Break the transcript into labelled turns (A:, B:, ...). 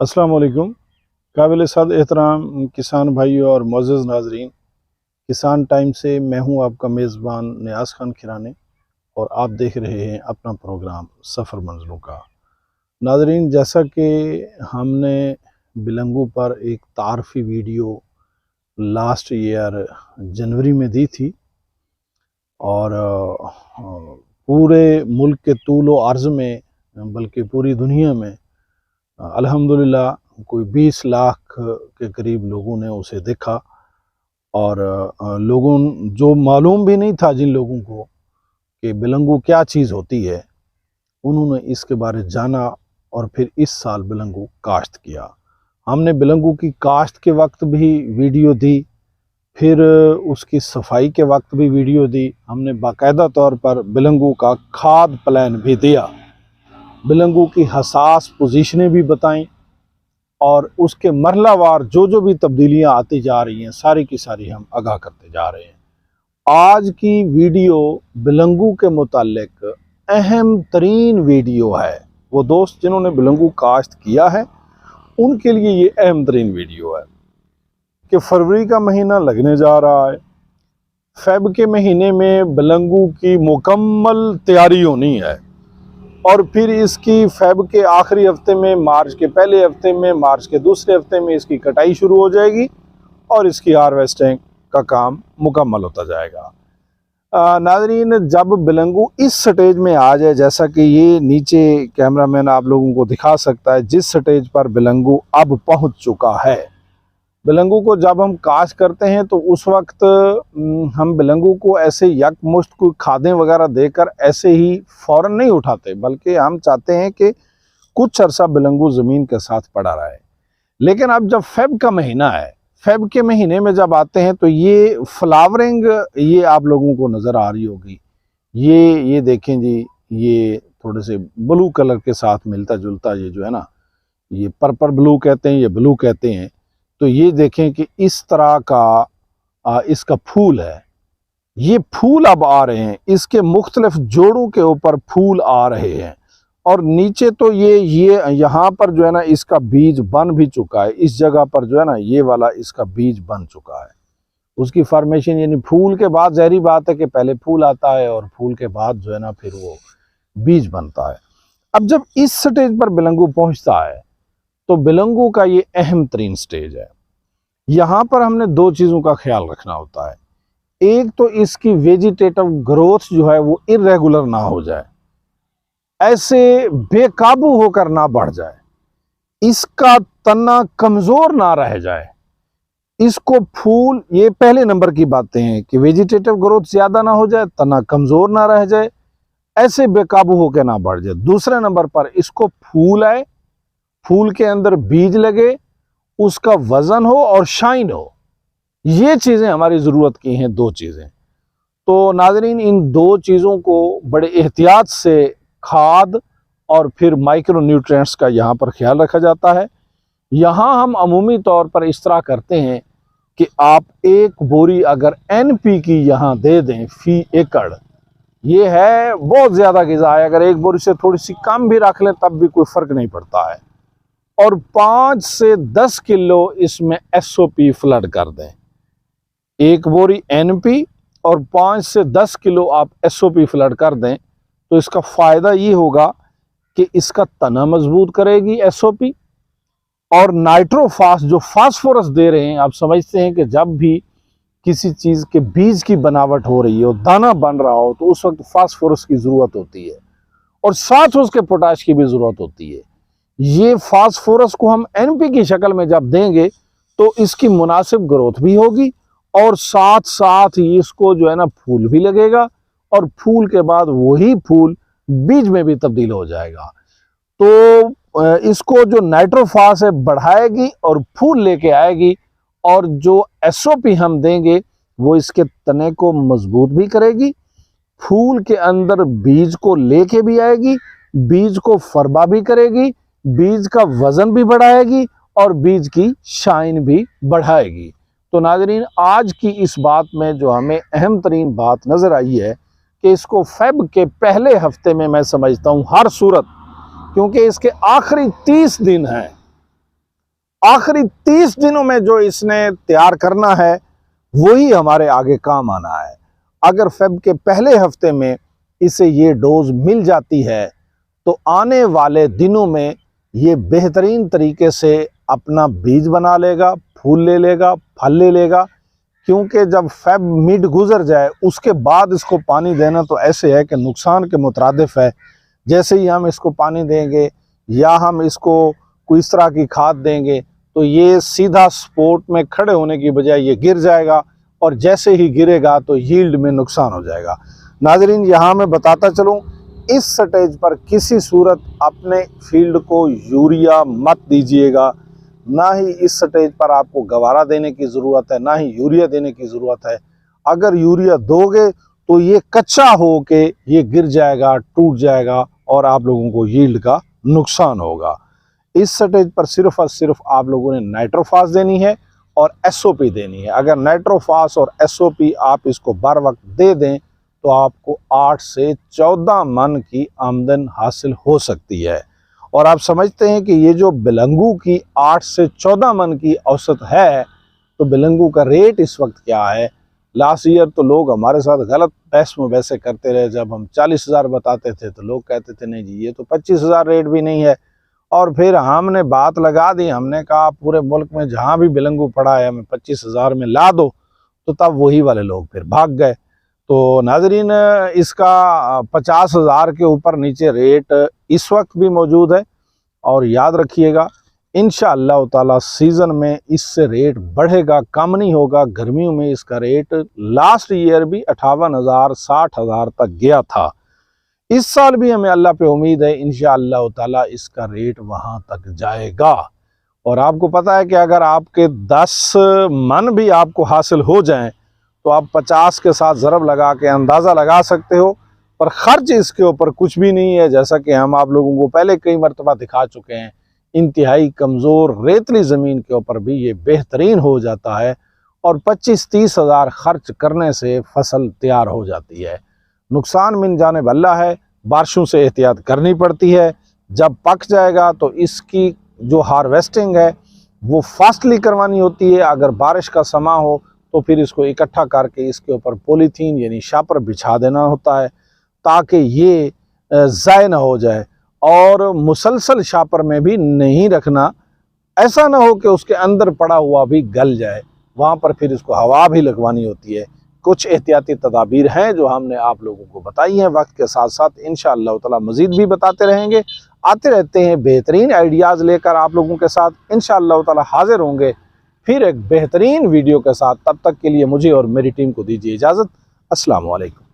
A: अस्सलाम वालेकुम। काबिल सद एहतराम किसान भाई और मोअज़्ज़ज़ नाज़रीन, किसान टाइम से मैं हूं आपका मेज़बान नियाज़ खान खिरानी और आप देख रहे हैं अपना प्रोग्राम सफ़र मंज़िलों का। नाज़रीन, जैसा कि हमने बिलंगू पर एक तारफ़ी वीडियो लास्ट ईयर जनवरी में दी थी और पूरे मुल्क के तूल व अर्ज़ में बल्कि पूरी दुनिया में अल्हम्दुलिल्लाह कोई 20 लाख के करीब लोगों ने उसे देखा और लोगों जो मालूम भी नहीं था जिन लोगों को कि बिलंगू क्या चीज़ होती है, उन्होंने इसके बारे जाना और फिर इस साल बिलंगू काश्त किया। हमने बिलंगू की काश्त के वक्त भी वीडियो दी, फिर उसकी सफाई के वक्त भी वीडियो दी। हमने बाकायदा तौर पर बिलंगू का खाद प्लान भी दिया, बिलंगू की हसास पोजीशनें भी बताईं और उसके मरहलावार जो भी तब्दीलियां आती जा रही हैं सारी की सारी हम आगाह करते जा रहे हैं। आज की वीडियो बिलंगू के मुतालिक अहम तरीन वीडियो है। वो दोस्त जिन्होंने बिलंगू काश्त किया है उनके लिए ये अहम तरीन वीडियो है कि फरवरी का महीना लगने जा रहा है। फेब के महीने में बिलंगू की मुकम्मल तैयारी होनी है और फिर इसकी फेब के आखिरी हफ्ते में, मार्च के पहले हफ्ते में, मार्च के दूसरे हफ्ते में इसकी कटाई शुरू हो जाएगी और इसकी हार्वेस्टिंग का काम मुकम्मल होता जाएगा। नाज़रीन, जब बिलंगू इस स्टेज में आ जाए, जैसा कि ये नीचे कैमरामैन आप लोगों को दिखा सकता है, जिस स्टेज पर बिलंगू अब पहुंच चुका है, बिलंगू को जब हम काश्त करते हैं तो उस वक्त हम बिलंगू को ऐसे यकमुश्त कोई खादें वगैरह देकर ऐसे ही फ़ौरन नहीं उठाते, बल्कि हम चाहते हैं कि कुछ अरसा बिलंगू ज़मीन के साथ पड़ा रहे। लेकिन अब जब फेब का महीना है, फेब के महीने में जब आते हैं तो ये फ्लावरिंग ये आप लोगों को नज़र आ रही होगी। ये देखें जी, ये थोड़े से ब्लू कलर के साथ मिलता जुलता, ये जो है ना, ये पर्पल ब्लू कहते हैं, ये ब्लू कहते हैं। तो ये देखें कि इस तरह का इसका फूल है। ये फूल अब आ रहे हैं, इसके मुख्तलिफ जोड़ों के ऊपर फूल आ रहे हैं और नीचे तो ये यहाँ पर जो है ना इसका बीज बन भी चुका है। इस जगह पर जो है ना ये वाला इसका बीज बन चुका है। उसकी फॉर्मेशन, यानी फूल के बाद ज़ाहिरी बात है कि पहले फूल आता है और फूल के बाद जो है ना फिर वो बीज बनता है। अब जब इस स्टेज पर बिलंगू पहुँचता है तो बिलंगू का ये अहम तरीन स्टेज है। यहाँ पर हमने दो चीज़ों का ख्याल रखना होता है। एक तो इसकी वेजिटेटिव ग्रोथ जो है वो इरेगुलर ना हो जाए, ऐसे बेकाबू होकर ना बढ़ जाए, इसका तना कमज़ोर ना रह जाए, इसको फूल, ये पहले नंबर की बातें हैं कि वेजिटेटिव ग्रोथ ज़्यादा ना हो जाए, तना कमज़ोर ना रह जाए, ऐसे बेकाबू होकर ना बढ़ जाए। दूसरे नंबर पर इसको फूल आए, फूल के अंदर बीज लगे, उसका वजन हो और शाइन हो। ये चीज़ें हमारी ज़रूरत की हैं, दो चीज़ें। तो नाज़रीन, इन दो चीज़ों को बड़े एहतियात से खाद और फिर माइक्रो न्यूट्रिएंट्स का यहाँ पर ख्याल रखा जाता है। यहाँ हम अमूमी तौर पर इस तरह करते हैं कि आप एक बोरी अगर NP की यहाँ दे दें फी एकड़, ये है बहुत ज़्यादा ग़िज़ा है। अगर एक बोरी से थोड़ी सी कम भी रख लें तब भी कोई फ़र्क नहीं पड़ता है। और 5 से 10 किलो इसमें SOP फ्लड कर दें। एक बोरी NP और 5 से 10 किलो आप SOP फ्लड कर दें तो इसका फ़ायदा ये होगा कि इसका तना मजबूत करेगी SOP। और नाइट्रोफास जो फास्फोरस दे रहे हैं, आप समझते हैं कि जब भी किसी चीज़ के बीज की बनावट हो रही हो, दाना बन रहा हो, तो उस वक्त फास्फोरस की ज़रूरत होती है और साथ उसके पोटाश की भी ज़रूरत होती है। ये फास्फोरस को हम NP की शक्ल में जब देंगे तो इसकी मुनासिब ग्रोथ भी होगी और साथ साथ ही इसको जो है ना फूल भी लगेगा और फूल के बाद वही फूल बीज में भी तब्दील हो जाएगा। तो इसको जो नाइट्रोफास है बढ़ाएगी और फूल लेके आएगी और जो SOP हम देंगे वो इसके तने को मजबूत भी करेगी, फूल के अंदर बीज को लेके भी आएगी, बीज को फरबा भी करेगी, बीज का वजन भी बढ़ाएगी और बीज की शाइन भी बढ़ाएगी। तो नाज़रीन, आज की इस बात में जो हमें अहम तरीन बात नज़र आई है कि इसको फेब के पहले हफ्ते में मैं समझता हूँ हर सूरत, क्योंकि इसके आखिरी 30 दिन हैं, आखिरी 30 दिनों में जो इसने तैयार करना है वही हमारे आगे काम आना है। अगर फेब के पहले हफ्ते में इसे ये डोज मिल जाती है तो आने वाले दिनों में ये बेहतरीन तरीके से अपना बीज बना लेगा, फूल ले लेगा, फल ले लेगा। क्योंकि जब फेब मिड गुजर जाए उसके बाद इसको पानी देना तो ऐसे है कि नुकसान के मुतरादिफ है। जैसे ही हम इसको पानी देंगे या हम इसको कोई इस तरह की खाद देंगे तो ये सीधा स्पोर्ट में खड़े होने की बजाय ये गिर जाएगा, और जैसे ही गिरेगा तो यील्ड में नुकसान हो जाएगा। नाजरीन, यहाँ मैं बताता चलूँ, इस स्टेज पर किसी सूरत अपने फील्ड को यूरिया मत दीजिएगा। ना ही इस स्टेज पर आपको गवारा देने की ज़रूरत है, ना ही यूरिया देने की ज़रूरत है। अगर यूरिया दोगे तो ये कच्चा हो के ये गिर जाएगा, टूट जाएगा और आप लोगों को यील्ड का नुकसान होगा। इस स्टेज पर सिर्फ और सिर्फ आप लोगों ने नाइट्रोफास देनी है और एसओपी देनी है। अगर नाइट्रोफास और एसओपी आप इसको बर वक्त दे दें तो आपको 8 से 14 मन की आमदन हासिल हो सकती है। और आप समझते हैं कि ये जो बिलंगू की 8 से 14 मन की औसत है, तो बिलंगू का रेट इस वक्त क्या है? लास्ट ईयर तो लोग हमारे साथ गलत बहस में वैसे करते रहे। जब हम 40,000 बताते थे तो लोग कहते थे नहीं जी ये तो 25,000 रेट भी नहीं है। और फिर हमने बात लगा दी, हमने कहा पूरे मुल्क में जहाँ भी बिलंगू पड़ा है हमें 25,000 में ला दो, तो तब वही वाले लोग फिर भाग गए। तो नाजरीन, इसका 50,000 के ऊपर नीचे रेट इस वक्त भी मौजूद है। और याद रखिएगा, इंशाअल्लाह ताला सीज़न में इससे रेट बढ़ेगा, कम नहीं होगा। गर्मियों में इसका रेट लास्ट ईयर भी 58,000 60,000 तक गया था। इस साल भी हमें अल्लाह पे उम्मीद है इंशाअल्लाह ताला इसका रेट वहाँ तक जाएगा। और आपको पता है कि अगर आपके 10 मन भी आपको हासिल हो जाएं तो आप 50 के साथ ज़रब लगा के अंदाज़ा लगा सकते हो। पर ख़र्च इसके ऊपर कुछ भी नहीं है, जैसा कि हम आप लोगों को पहले कई मरतबा दिखा चुके हैं। इंतहाई कमज़ोर रेतली ज़मीन के ऊपर भी ये बेहतरीन हो जाता है और 25-30 हज़ार खर्च करने से फसल तैयार हो जाती है। नुकसान मिन जानिब अल्लाह है, बारिशों से एहतियात करनी पड़ती है। जब पक जाएगा तो इसकी जो हार्वेस्टिंग है वो फास्टली करवानी होती है। अगर बारिश का समा हो तो फिर इसको इकट्ठा करके इसके ऊपर पॉलीथीन यानी शापर बिछा देना होता है ताकि ये ज़ाय ना हो जाए। और मुसलसल शापर में भी नहीं रखना, ऐसा ना हो कि उसके अंदर पड़ा हुआ भी गल जाए, वहाँ पर फिर इसको हवा भी लगवानी होती है। कुछ एहतियाती तदाबीर हैं जो हमने आप लोगों को बताई हैं। वक्त के साथ साथ इंशाअल्लाह ताला मज़ीद भी बताते रहेंगे, आते रहते हैं बेहतरीन आइडियाज़ लेकर आप लोगों के साथ इंशाअल्लाह ताला हाजिर होंगे फिर एक बेहतरीन वीडियो के साथ। तब तक के लिए मुझे और मेरी टीम को दीजिए इजाज़त। अस्सलामु अलैकुम।